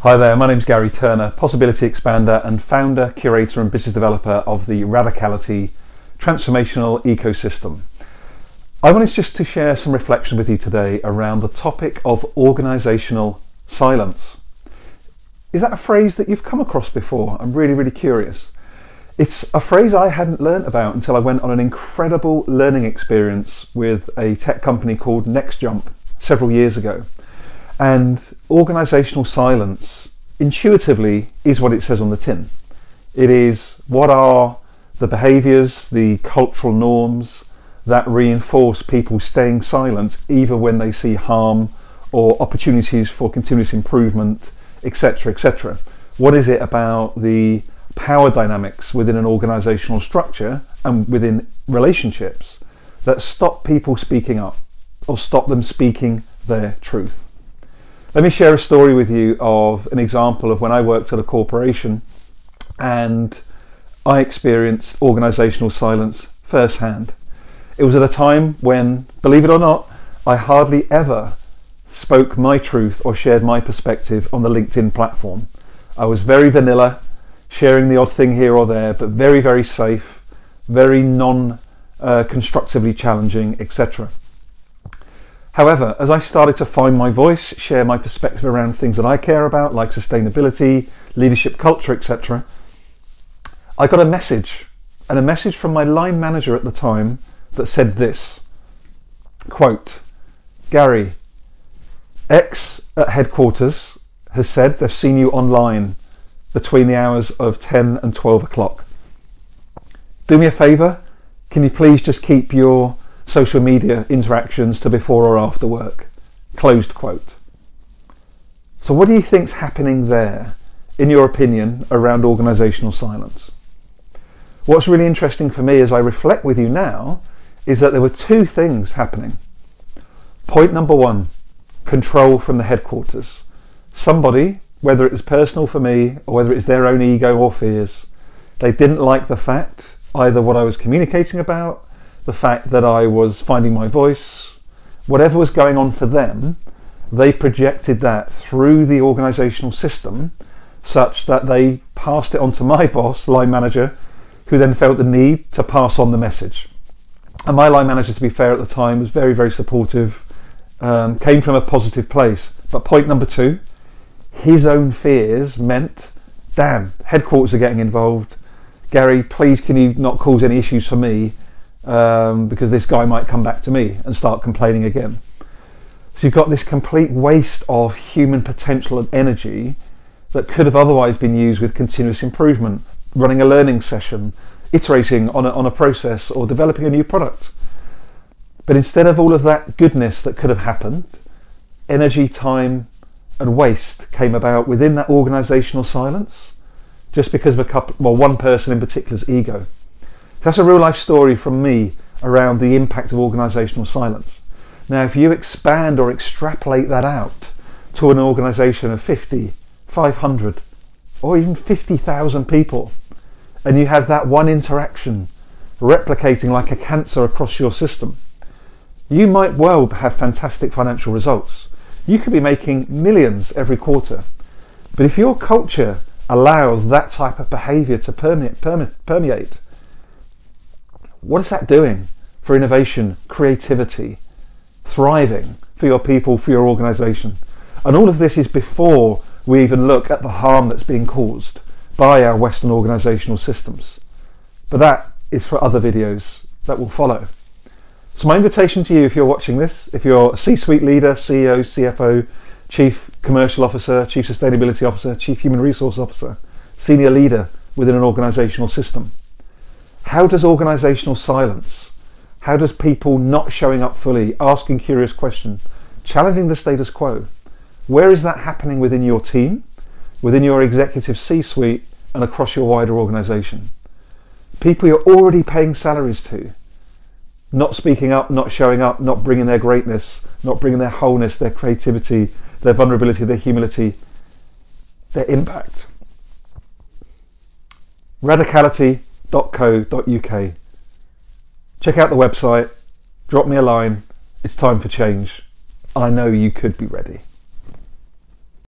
Hi there, my name's Garry Turner, Possibility Expander and founder, curator and business developer of the Radicality transformational ecosystem. I wanted just to share some reflection with you today around the topic of organisational silence. Is that a phrase that you've come across before? I'm really curious. It's a phrase I hadn't learnt about until I went on an incredible learning experience with a tech company called NextJump several years ago. And organisational silence intuitively is what it says on the tin. It is what are the behaviours, the cultural norms that reinforce people staying silent even when they see harm or opportunities for continuous improvement, etc, etc. What is it about the power dynamics within an organisational structure and within relationships that stop people speaking up or stop them speaking their truth? Let me share a story with you of an example of when I worked at a corporation and I experienced organisational silence firsthand. It was at a time when, believe it or not, I hardly ever spoke my truth or shared my perspective on the LinkedIn platform. I was very vanilla, sharing the odd thing here or there, but very safe, very non-constructively challenging, etc. However, as I started to find my voice, share my perspective around things that I care about, like sustainability, leadership culture, etc., I got a message from my line manager at the time that said this, quote, "Garry, X at headquarters has said they've seen you online between the hours of 10 and 12 o'clock. Do me a favour, can you please just keep your social media interactions to before or after work," closed quote. So what do you think's happening there, in your opinion, around organisational silence? What's really interesting for me as I reflect with you now is that there were two things happening. Point number one, control from the headquarters. Somebody, whether it was personal for me or whether it's their own ego or fears, they didn't like the fact, either what I was communicating about, the fact that I was finding my voice, whatever was going on for them, they projected that through the organisational system such that they passed it on to my boss, line manager, who then felt the need to pass on the message. And my line manager, to be fair at the time, was very supportive, came from a positive place. But point number two, his own fears meant, damn, headquarters are getting involved. Garry, please can you not cause any issues for me? Because this guy might come back to me and start complaining again. So you've got this complete waste of human potential and energy that could have otherwise been used with continuous improvement, running a learning session, iterating on a process or developing a new product. But instead of all of that goodness that could have happened, energy, time and waste came about within that organisational silence just because of one person in particular's ego. That's a real life story from me around the impact of organisational silence. Now, if you expand or extrapolate that out to an organisation of 50, 500, or even 50,000 people, and you have that one interaction replicating like a cancer across your system, you might well have fantastic financial results. You could be making millions every quarter. But if your culture allows that type of behaviour to permeate, what is that doing for innovation, creativity, thriving for your people, for your organisation? And all of this is before we even look at the harm that's being caused by our Western organisational systems. But that is for other videos that will follow. So my invitation to you, if you're watching this, if you're a C-suite leader, CEO, CFO, Chief Commercial Officer, Chief Sustainability Officer, Chief Human Resource Officer, senior leader within an organisational system, how does organisational silence, how does people not showing up fully, asking curious questions, challenging the status quo, where is that happening within your team, within your executive C-suite and across your wider organisation? People you're already paying salaries to, not speaking up, not showing up, not bringing their greatness, not bringing their wholeness, their creativity, their vulnerability, their humility, their impact. Radicality.co.uk. Check out the website, drop me a line, it's time for change. I know you could be ready.